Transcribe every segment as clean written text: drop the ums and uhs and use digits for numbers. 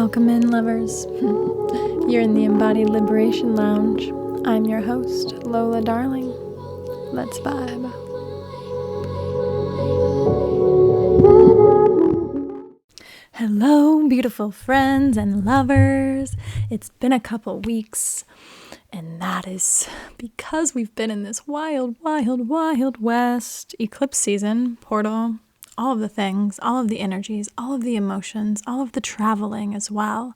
Welcome in, lovers. You're in the Embodied Liberation Lounge. I'm your host, Lola Darling. Let's vibe. Hello, beautiful friends and lovers. It's been a couple weeks, and that is because we've been in this wild, wild, wild west eclipse season, portal, all of the things, all of the energies, all of the emotions, all of the traveling as well.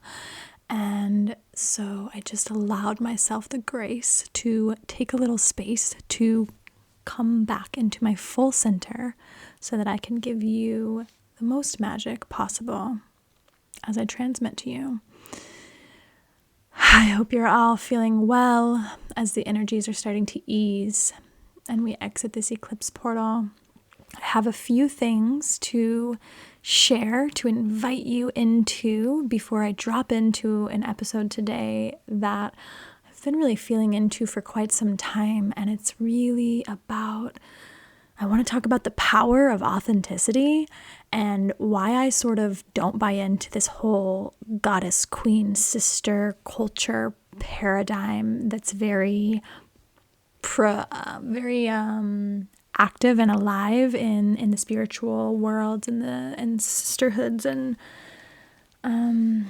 And so I just allowed myself the grace to take a little space to come back into my full center so that I can give you the most magic possible as I transmit to you. I hope you're all feeling well as the energies are starting to ease and we exit this eclipse portal. I have a few things to share, to invite you into before I drop into an episode today that I've been really feeling into for quite some time. And it's really about, I want to talk about the power of authenticity and why I sort of don't buy into this whole goddess, queen, sister culture paradigm that's very active and alive in the spiritual world and sisterhoods. And I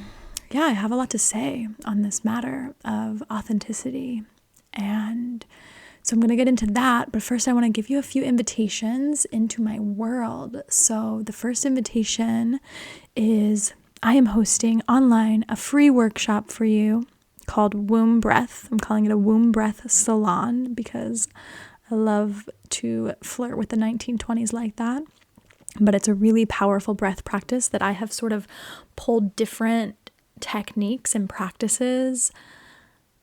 have a lot to say on this matter of authenticity. And so I'm going to get into that. But first, I want to give you a few invitations into my world. So the first invitation is I am hosting online a free workshop for you called Womb Breath. I'm calling it a Womb Breath Salon because I love to flirt with the 1920s like that. But it's a really powerful breath practice that I have sort of pulled different techniques and practices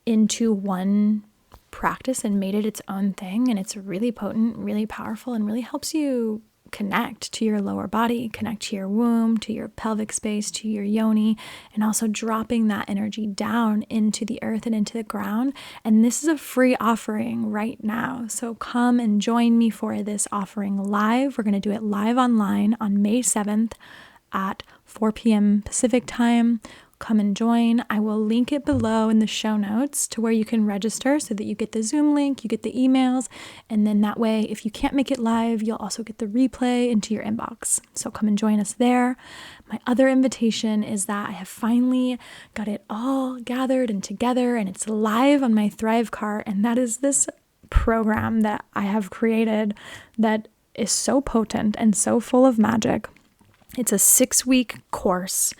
into one practice and made it its own thing. And it's really potent, really powerful, and really helps you connect to your lower body, connect to your womb, to your pelvic space, to your yoni, and also dropping that energy down into the earth and into the ground. And this is a free offering right now. So come and join me for this offering live. We're going to do it live online on May 7th at 4 p.m. Pacific time. Come and join. I will link it below in the show notes to where you can register so that you get the Zoom link, you get the emails, and then that way, if you can't make it live, you'll also get the replay into your inbox. So come and join us there. My other invitation is that I have finally got it all gathered and together, and it's live on my Thrive Cart, and that is this program that I have created that is so potent and so full of magic. It's a 6-week course,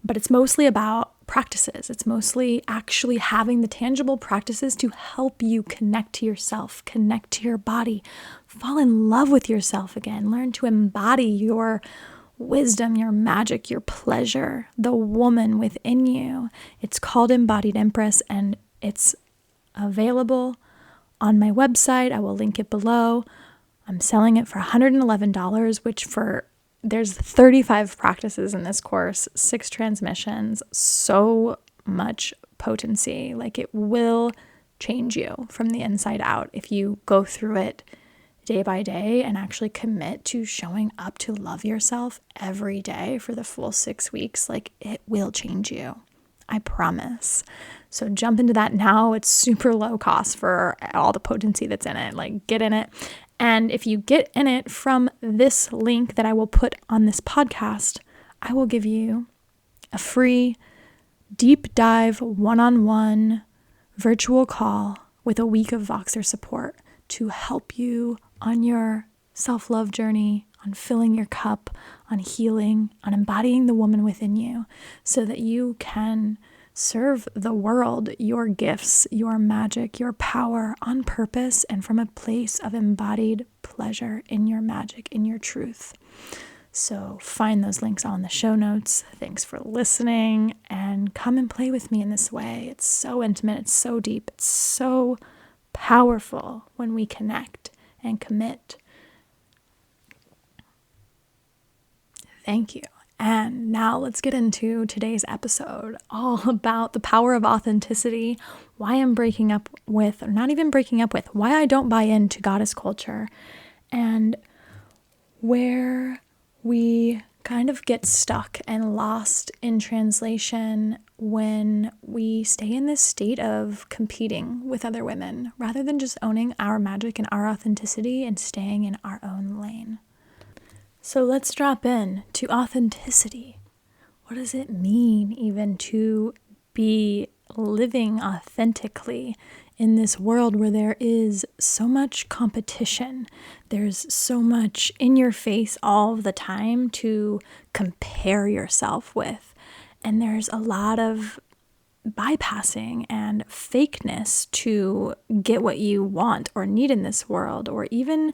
but it's mostly about practices. It's mostly actually having the tangible practices to help you connect to yourself, connect to your body, fall in love with yourself again, learn to embody your wisdom, your magic, your pleasure, the woman within you. It's called Embodied Empress, and it's available on my website. I will link it below. I'm selling it for $111, which there's 35 practices in this course, 6 transmissions, so much potency. Like, it will change you from the inside out if you go through it day by day and actually commit to showing up to love yourself every day for the full 6 weeks. Like, it will change you. I promise. So jump into that now. It's super low cost for all the potency that's in it. Like, get in it. And if you get in it from this link that I will put on this podcast, I will give you a free deep dive one-on-one virtual call with a week of Voxer support to help you on your self-love journey, on filling your cup, on healing, on embodying the woman within you so that you can serve the world your gifts, your magic, your power on purpose and from a place of embodied pleasure in your magic, in your truth. So find those links on the show notes. Thanks for listening, and come and play with me in this way. It's so intimate. It's so deep. It's so powerful when we connect and commit. Thank you. And now let's get into today's episode, all about the power of authenticity, why I'm breaking up with, or not even breaking up with, why I don't buy into goddess culture, and where we kind of get stuck and lost in translation when we stay in this state of competing with other women rather than just owning our magic and our authenticity and staying in our own lane. So let's drop in to authenticity. What does it mean even to be living authentically in this world where there is so much competition? There's so much in your face all the time to compare yourself with. And there's a lot of bypassing and fakeness to get what you want or need in this world, or even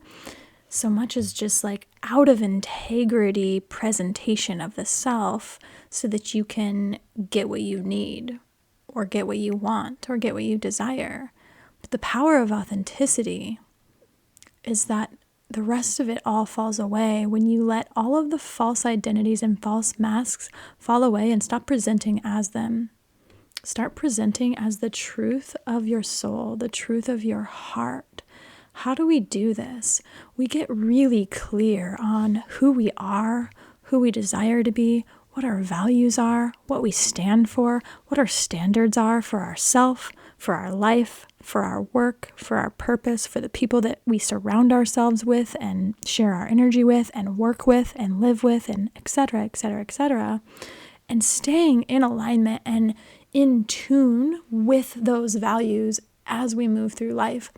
so much as just like out of integrity presentation of the self so that you can get what you need or get what you want or get what you desire. But the power of authenticity is that the rest of it all falls away when you let all of the false identities and false masks fall away and stop presenting as them. Start presenting as the truth of your soul, the truth of your heart. How do we do this? We get really clear on who we are, who we desire to be, what our values are, what we stand for, what our standards are for ourselves, for our life, for our work, for our purpose, for the people that we surround ourselves with and share our energy with and work with and live with, and et cetera, et cetera, et cetera. And staying in alignment and in tune with those values as we move through life.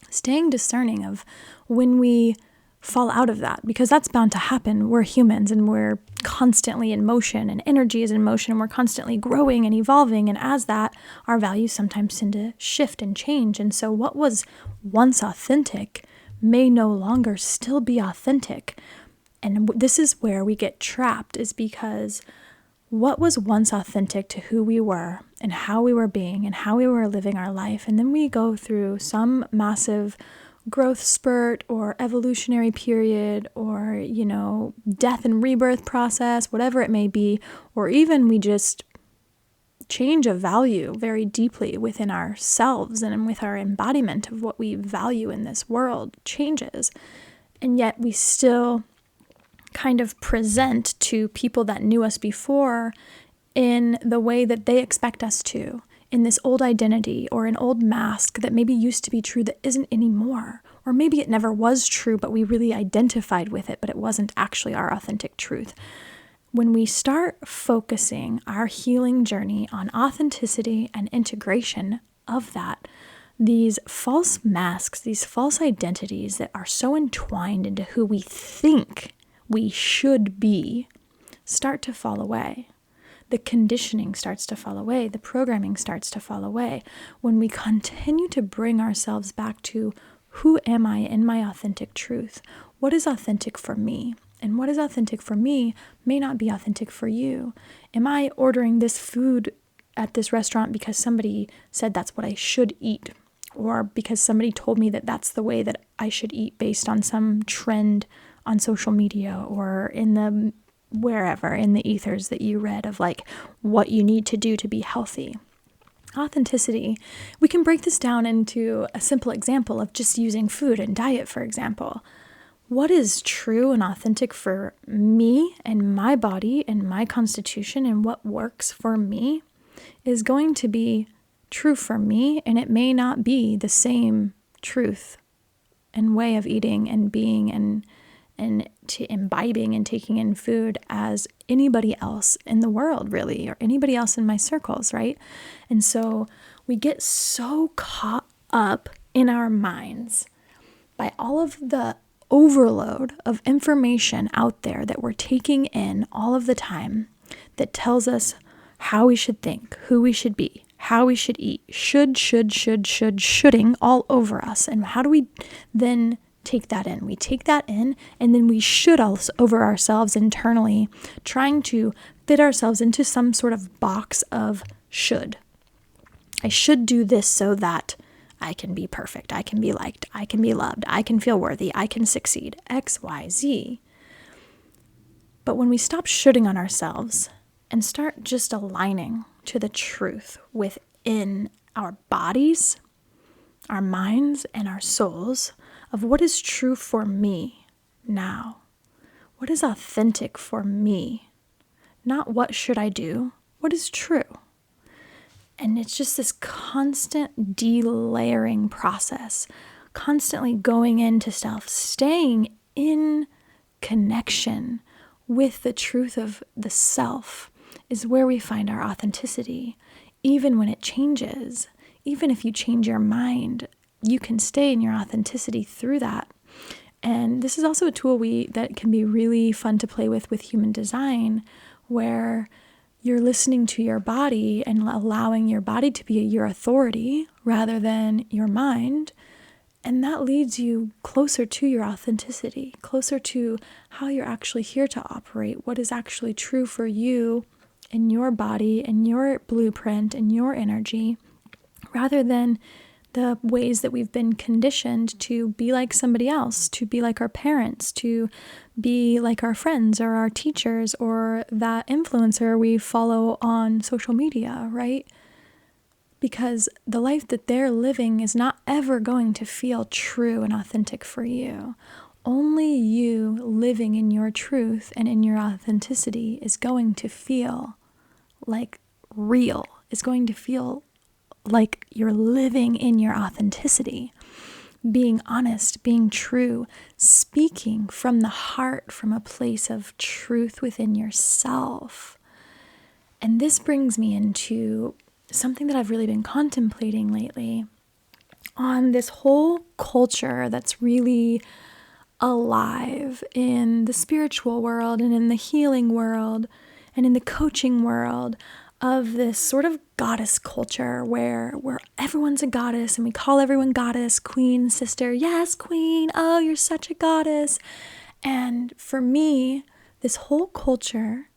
Staying discerning of when we fall out of that, because that's bound to happen. We're humans and we're constantly in motion, and energy is in motion, and we're constantly growing and evolving. And as that, our values sometimes tend to shift and change. And so what was once authentic may no longer still be authentic. And this is where we get trapped, is because what was once authentic to who we were and how we were being and how we were living our life, and then we go through some massive growth spurt or evolutionary period or, death and rebirth process, whatever it may be, or even we just change a value very deeply within ourselves and with our embodiment of what we value in this world changes. And yet we still kind of present to people that knew us before in the way that they expect us to, in this old identity or an old mask that maybe used to be true that isn't anymore. Or maybe it never was true, but we really identified with it, but it wasn't actually our authentic truth. When we start focusing our healing journey on authenticity and integration of that, these false masks, these false identities that are so entwined into who we think we should be, start to fall away. The conditioning starts to fall away. The programming starts to fall away. When we continue to bring ourselves back to who am I in my authentic truth? What is authentic for me? And what is authentic for me may not be authentic for you. Am I ordering this food at this restaurant because somebody said that's what I should eat? Or because somebody told me that that's the way that I should eat based on some trend on social media or in the wherever in the ethers that you read of like what you need to do to be healthy. Authenticity, we can break this down into a simple example of just using food and diet, for example. What is true and authentic for me and my body and my constitution and what works for me is going to be true for me, and it may not be the same truth and way of eating and being and to imbibing and taking in food as anybody else in the world, really, or anybody else in my circles, right? And so we get so caught up in our minds by all of the overload of information out there that we're taking in all of the time that tells us how we should think, who we should be, how we should eat, shoulding all over us. And how do we then take that in? We take that in and then we should also over ourselves internally, trying to fit ourselves into some sort of box of should. I should do this so that I can be perfect, I can be liked, I can be loved, I can feel worthy, I can succeed, X, Y, Z. But when we stop shoulding on ourselves and start just aligning to the truth within our bodies, our minds, and our souls of what is true for me now, What is authentic for me? Not what should I do? What is true? And it's just this constant delayering process, constantly going into self, staying in connection with the truth of the self is where we find our authenticity. Even when it changes, even if you change your mind, you can stay in your authenticity through that. And this is also a tool that can be really fun to play with human design, where you're listening to your body and allowing your body to be your authority rather than your mind. And that leads you closer to your authenticity, closer to how you're actually here to operate, what is actually true for you in your body and your blueprint and your energy, rather than the ways that we've been conditioned to be like somebody else, to be like our parents, to be like our friends or our teachers or that influencer we follow on social media, right? Because the life that they're living is not ever going to feel true and authentic for you. Only you living in your truth and in your authenticity is going to feel like real, is going to feel like you're living in your authenticity, being honest, being true, speaking from the heart, from a place of truth within yourself. And this brings me into something that I've really been contemplating lately on this whole culture that's really alive in the spiritual world and in the healing world and in the coaching world, of this sort of goddess culture where everyone's a goddess and we call everyone goddess, queen, sister. Yes, queen. Oh, you're such a goddess. And for me, this whole culture,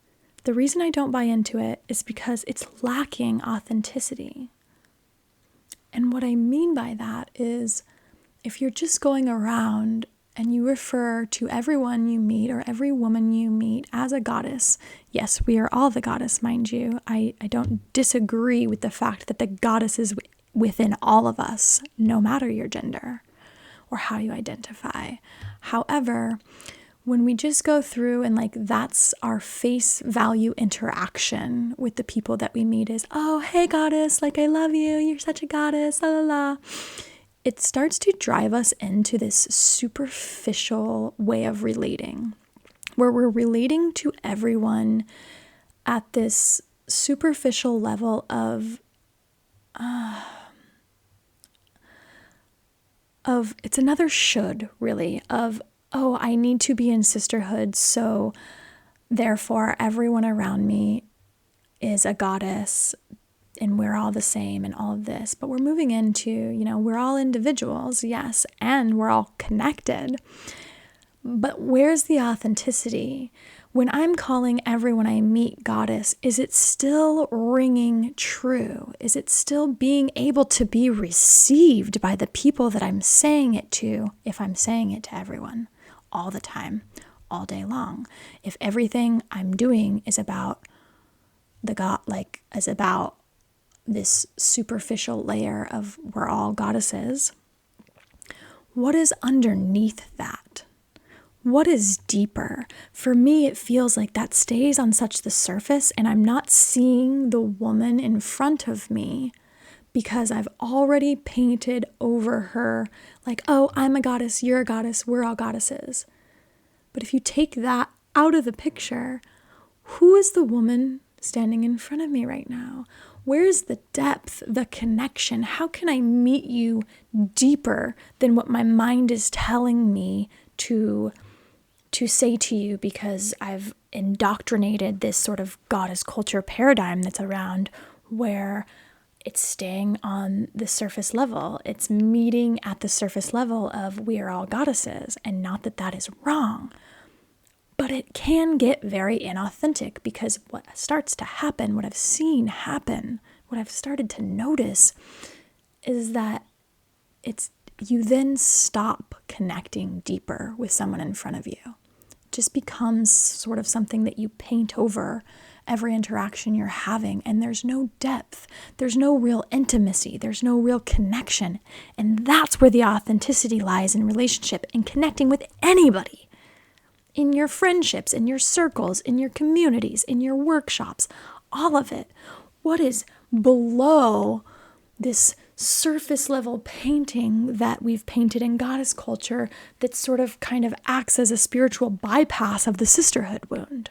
the reason I don't buy into it is because it's lacking authenticity. And what I mean by that is, if you're just going around and you refer to everyone you meet or every woman you meet as a goddess, yes, we are all the goddess, mind you. I don't disagree with the fact that the goddess is within all of us, no matter your gender or how you identify. However, when we just go through and that's our face value interaction with the people that we meet is, oh, hey goddess, I love you, you're such a goddess, la la la. It starts to drive us into this superficial way of relating, where we're relating to everyone at this superficial level of it's another should, really, of, oh, I need to be in sisterhood, so therefore everyone around me is a goddess, and we're all the same and all of this. But we're moving into, we're all individuals, yes, and we're all connected. But where's the authenticity? When I'm calling everyone I meet goddess, is it still ringing true? Is it still being able to be received by the people that I'm saying it to, if I'm saying it to everyone all the time, all day long? If everything I'm doing is about the God, is about this superficial layer of we're all goddesses, what is underneath that? What is deeper? For me, it feels like that stays on such the surface, and I'm not seeing the woman in front of me because I've already painted over her oh, I'm a goddess, you're a goddess, we're all goddesses. But if you take that out of the picture, who is the woman standing in front of me right now? Where's the depth, the connection? How can I meet you deeper than what my mind is telling me to say to you, because I've indoctrinated this sort of goddess culture paradigm that's around, where it's staying on the surface level. It's meeting at the surface level of we are all goddesses, and not that that is wrong. But it can get very inauthentic, because what starts to happen, what I've seen happen, what I've started to notice is that you then stop connecting deeper with someone in front of you. It just becomes sort of something that you paint over every interaction you're having, and there's no depth, there's no real intimacy, there's no real connection. And that's where the authenticity lies in relationship and connecting with anybody. in your friendships, in your circles, in your communities, in your workshops, all of it. What is below this surface level painting that we've painted in goddess culture that sort of kind of acts as a spiritual bypass of the sisterhood wound?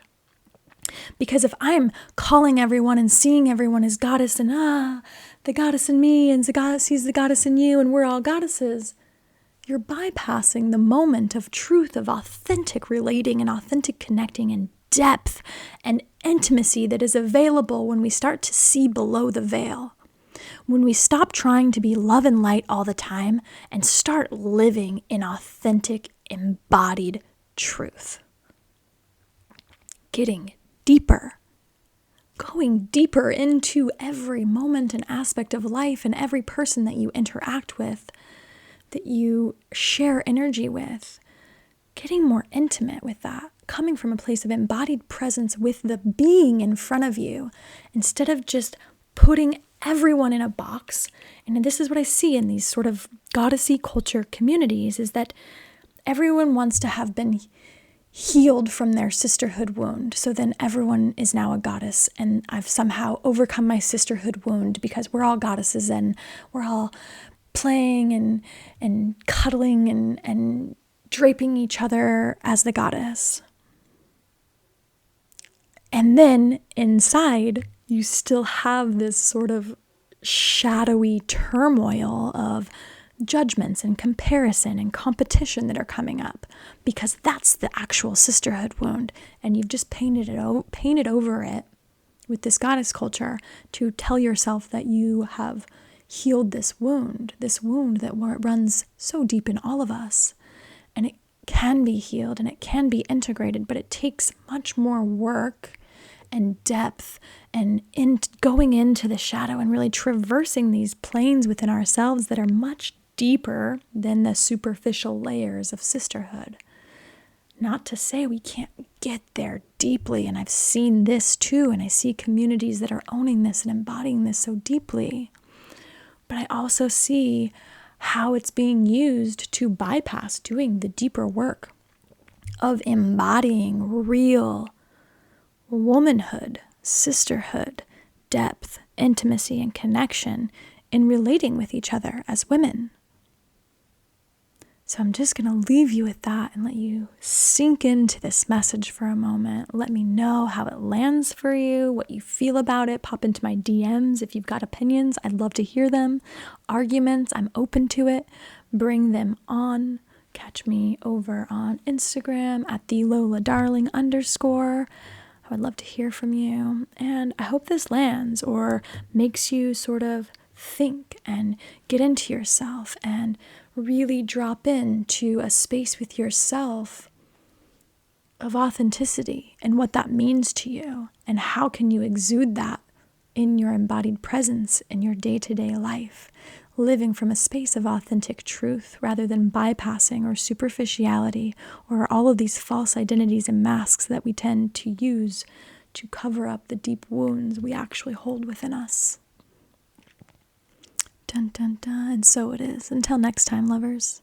Because if I'm calling everyone and seeing everyone as goddess and the goddess in me and the goddess sees the goddess in you and we're all goddesses, you're bypassing the moment of truth, of authentic relating and authentic connecting and depth and intimacy that is available when we start to see below the veil. When we stop trying to be love and light all the time and start living in authentic, embodied truth. Getting deeper. Going deeper into every moment and aspect of life and every person that you interact with, that you share energy with. Getting more intimate with that. Coming from a place of embodied presence with the being in front of you, instead of just putting everyone in a box. And this is what I see in these sort of goddessy culture communities, is that everyone wants to have been healed from their sisterhood wound. So then everyone is now a goddess, and I've somehow overcome my sisterhood wound because we're all goddesses and we're all playing and cuddling and draping each other as the goddess. And then inside, you still have this sort of shadowy turmoil of judgments and comparison and competition that are coming up, because that's the actual sisterhood wound. And you've just painted over it with this goddess culture to tell yourself that you have healed this wound that runs so deep in all of us. And it can be healed and it can be integrated, but it takes much more work and depth and going into the shadow and really traversing these planes within ourselves that are much deeper than the superficial layers of sisterhood. Not to say we can't get there deeply, and I've seen this too, and I see communities that are owning this and embodying this so deeply. But I also see how it's being used to bypass doing the deeper work of embodying real womanhood, sisterhood, depth, intimacy, and connection in relating with each other as women. So I'm just going to leave you with that and let you sink into this message for a moment. Let me know how it lands for you, what you feel about it. Pop into my DMs if you've got opinions. I'd love to hear them. Arguments, I'm open to it. Bring them on. Catch me over on Instagram at @TheLolaDarling_. I would love to hear from you. And I hope this lands or makes you sort of think and get into yourself and really drop into a space with yourself of authenticity and what that means to you, and how can you exude that in your embodied presence in your day-to-day life, living from a space of authentic truth rather than bypassing or superficiality or all of these false identities and masks that we tend to use to cover up the deep wounds we actually hold within us. Dun, dun, dun. And so it is. Until next time, lovers.